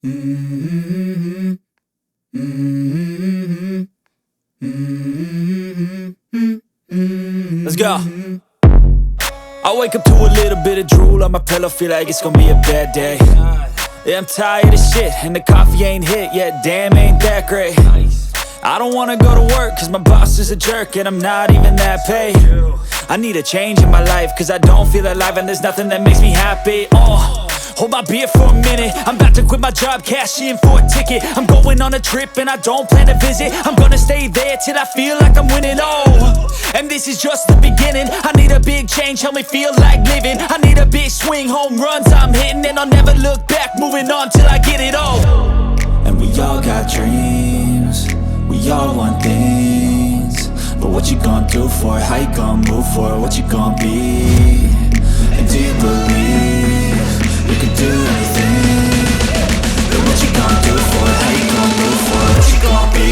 Mm-hmm. Mm-hmm. Mm-hmm. Let's go. I wake up to a little bit of drool on my pillow, feel like it's gonna be a bad day. Yeah, I'm tired of shit, and the coffee ain't hit yet, damn ain't that great. I don't wanna go to work, cause my boss is a jerk, and I'm not even that paid. I need a change in my life, cause I don't feel alive, and there's nothing that makes me happy. Hold my beer for a minute, I'm about to quit my job, cash in for a ticket. I'm going on a trip and I don't plan to visit. I'm gonna stay there till I feel like I'm winning, and this is just the beginning. I need a big change, help me feel like living. I need a big swing, home runs I'm hitting, and I'll never look back, moving on till I get it all. And we all got dreams, we all want things, but what you gonna do for it? How you gonna move for it? What you gonna be? And do you believe you can do anything? But what you gonna do for it? How you gonna move for it? What you gonna be?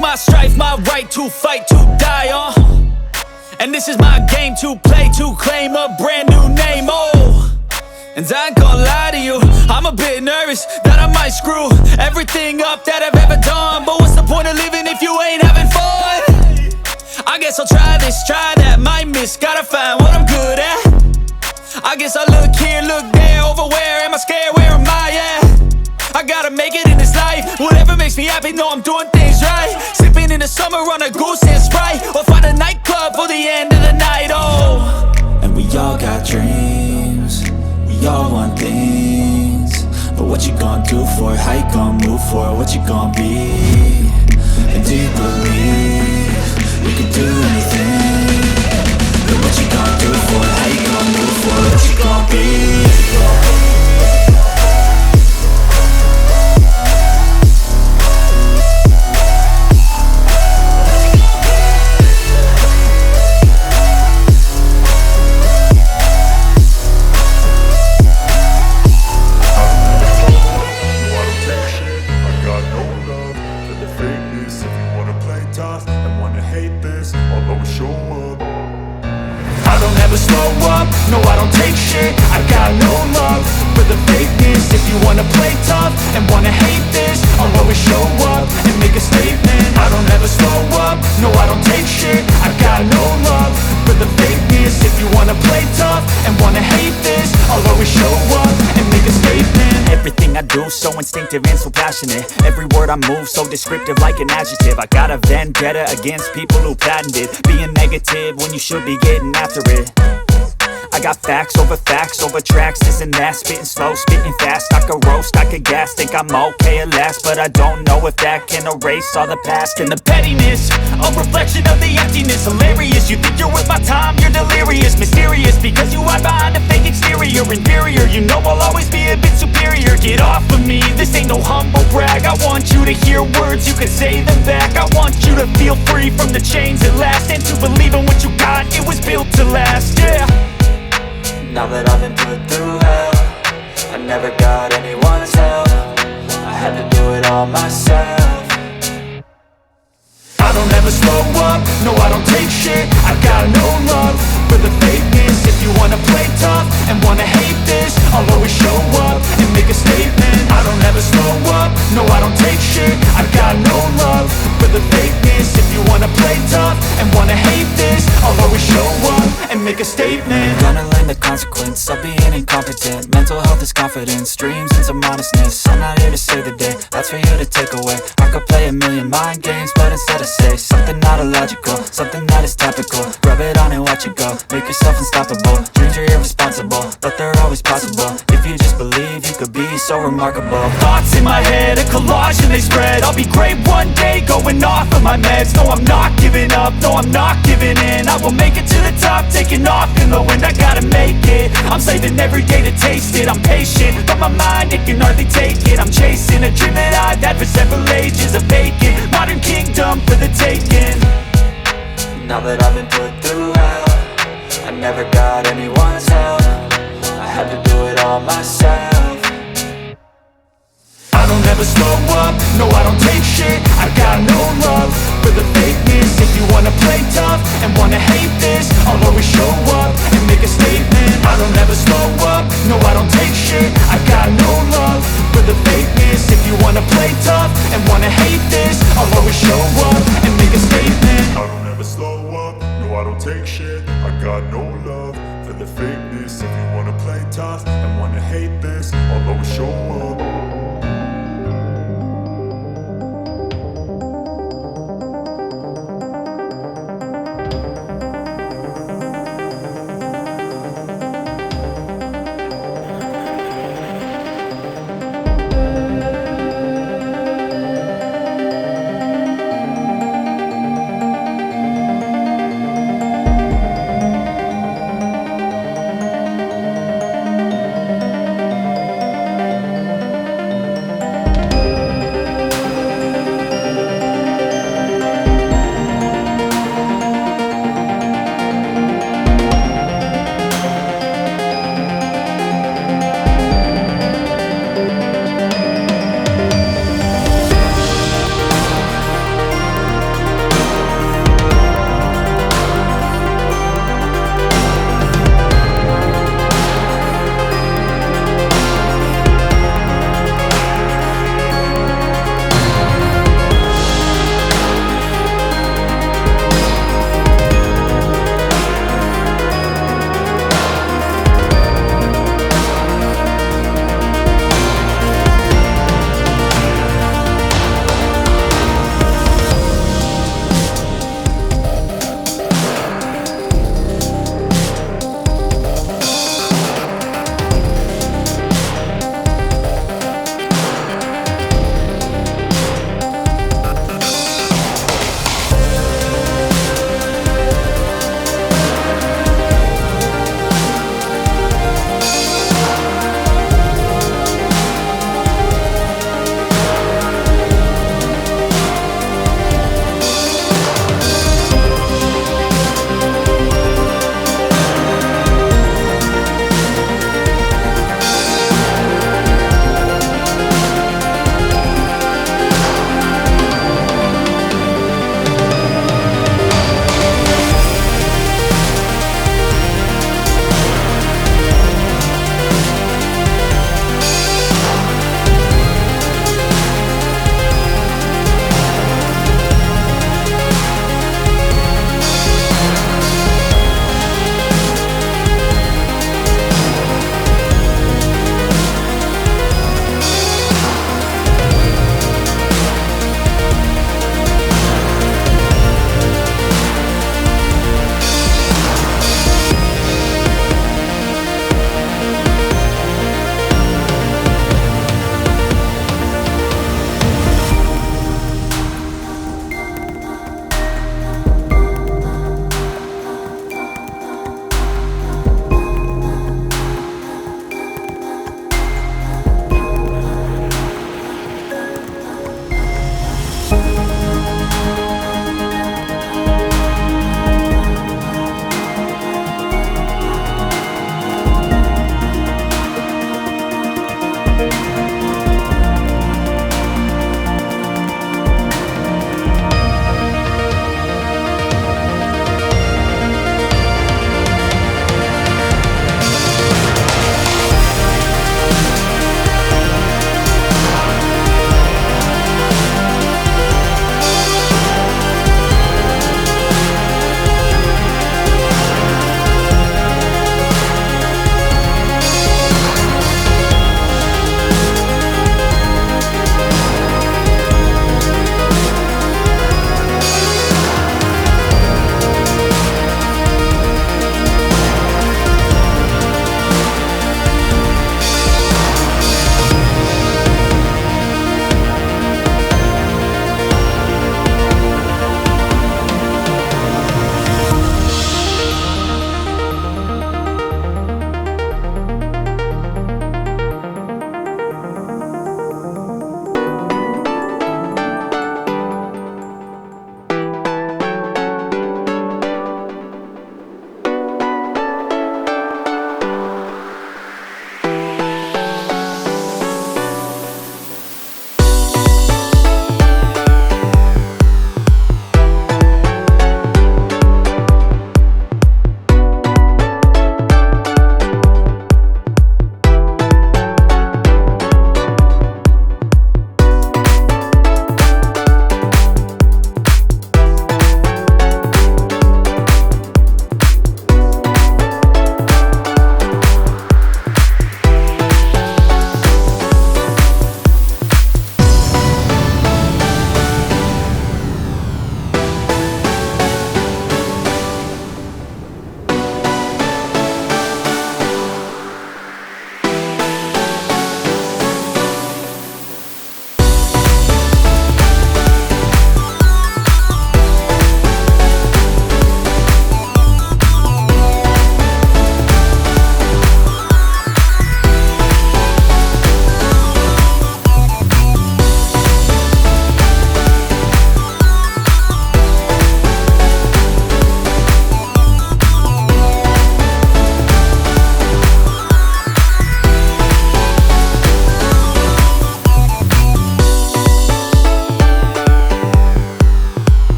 My strife, my right to fight, to die on. And this is my game to play, to claim a brand new name, And I ain't gonna lie to you, I'm a bit nervous that I might screw everything up that I've ever done. But what's the point of living if you ain't having fun? I guess I'll try this, try that, might miss, gotta find what I'm good at. I guess I look here, look there, over where am I scared, where am I at? I gotta make it in this life, whatever makes me happy, know I'm doing things right. Sipping in the summer on a goose and Sprite, or find a nightclub for the end of the night, And we all got dreams, we all want things, but what you gonna do for it? How you gonna move for it? What you gonna be? And do you believe you can do anything? But what you gonna do for it? How you gonna move for it? What you gonna be? No, I don't take shit, I got no love for the fakeness. If you wanna play tough and wanna hate this, I'll always show up and make a statement. I don't ever slow up, no, I don't take shit, I got no love for the fakeness. If you wanna play tough and wanna hate this, I'll always show up and make a statement. Everything I do so instinctive and so passionate. Every word I move so descriptive like an adjective. I got a vendetta against people who patented being negative when you should be getting after it. I got facts over tracks, this and that. Spitting slow, spitting fast, I could roast, I could gas. Think I'm okay at last, but I don't know if that can erase all the past. And the pettiness, a reflection of the emptiness. Hilarious, you think you're worth my time, you're delirious. Mysterious, because you hide behind a fake exterior. Inferior, you know I'll always be a bit superior. Get off of me, this ain't no humble brag. I want you to hear words, you can say them back. I want you to feel free from the chains at last, and to believe in what you got, it was built to last, yeah. Now that I've been put through hell, I never got anyone's help, I had to do it all myself. I don't ever slow up, no I don't take shit, I got no love for the fakeness. If you wanna play tough and wanna hate this, I'll always show up and make a statement. I don't ever slow up, no I don't take shit, I got no love for the fakeness. If you wanna play tough and wanna hate this, I'll always show up and make a statement. Gonna learn the consequence of being incompetent. Mental health is confidence, dreams and some modestness. I'm not here to save the day, that's for you to take away. I could play a million mind games, but instead I say something not illogical, something that is topical. Rub it on and watch it go, make yourself unstoppable. Dreams are irresponsible, but they're always possible. If you just believe, you could be so remarkable. Thoughts in my head, a collage and they spread. I'll be great one day, going off of my meds. No, I'm not giving up, no, I'm not giving in. I will make it to the top, taking off in the wind. I gotta make it, I'm saving every day to taste it. I'm patient, but my mind, it can hardly take it. I'm chasing a dream that I've had for several ages. A vacant, modern kingdom for the taking. Now that I've been put through hell, I never got anyone's help. I had to do it all myself. I don't ever slow up, no I don't take shit. I got no love for the fakeness. If you wanna play tough and wanna hate this, I'll always show up and make a statement. I don't ever slow up, no I don't take shit. I got no love for the fakeness. If you wanna play tough and wanna hate this, I'll always show up and make a statement. I don't ever slow up, no I don't take shit. I got no love for the fakeness. If you wanna play tough and wanna hate this, I'll always show up.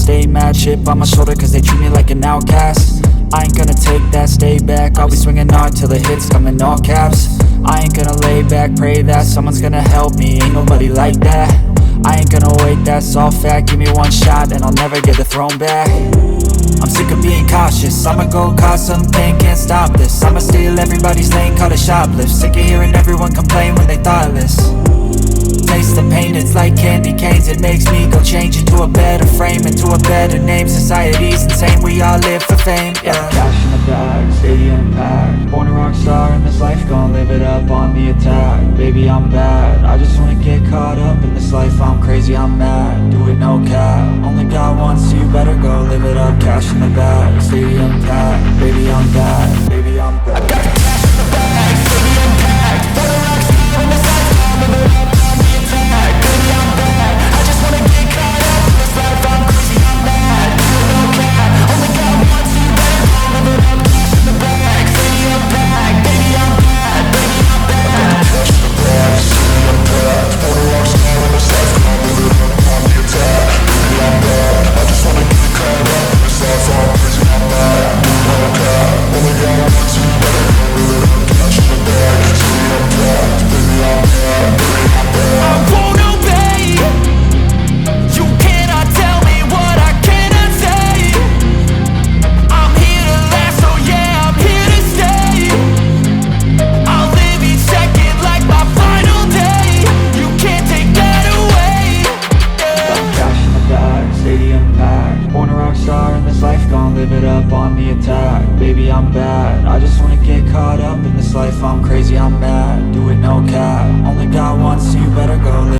stay mad, chip on my shoulder cause they treat me like an outcast. I ain't gonna take that, stay back, I'll be swinging hard till the hits come in all caps. I ain't gonna lay back, pray that someone's gonna help me, ain't nobody like that. I ain't gonna wait, that's all fact, give me one shot and I'll never get the throne back. I'm sick of being cautious, I'ma go cause some pain, can't stop this. I'ma steal everybody's lane, call it shoplift. Sick of hearing everyone complain when they thoughtless. Taste the pain, it's like candy canes. It makes me go change into a better frame, into a better name. Society's insane, we all live for fame, yeah. Cash in the bag, stadium packed. Born a rock star in this life, gon' live it up on the attack. Baby, I'm bad, I just wanna get caught up in this life. I'm crazy, I'm mad, do it no cap. Only got one, so you better go live it up. Cash in the bag, stadium packed. Baby, I'm bad, baby, I'm bad. I got cash in the bag, stadium packed. Born a rock star in this life, gon' live it up on the attack. Baby, I'm bad, I just wanna get caught up in this life. I'm crazy, I'm mad, do it no cap. Only got one, so you better go live it up. Cash in the bag, stadium packed. Baby, I'm bad, baby, I'm bad. Cash in the bag, stadium packed. Born a rock star in this life, gon' live it up on the attack. Baby, I'm bad, I just wanna get caught up in this life. I'm crazy, I'm mad, do it no cap. Only got one, so you better go live it up. Cash in the bag, stadium packed. Baby, I'm bad, baby, I'm bad. I won't obey. You cannot tell me what I cannot say. I'm here to last, so yeah, I'm here to stay. I'll live each second like my final day. You can't take that away, yeah. Cash in the bag, stadium packed. Born a rock star in this life, gon' live it up on the attack. Baby, I'm bad, I just wanna get caught up in this life. I'm crazy, I'm mad, do it no cap. Only got one, so you better go live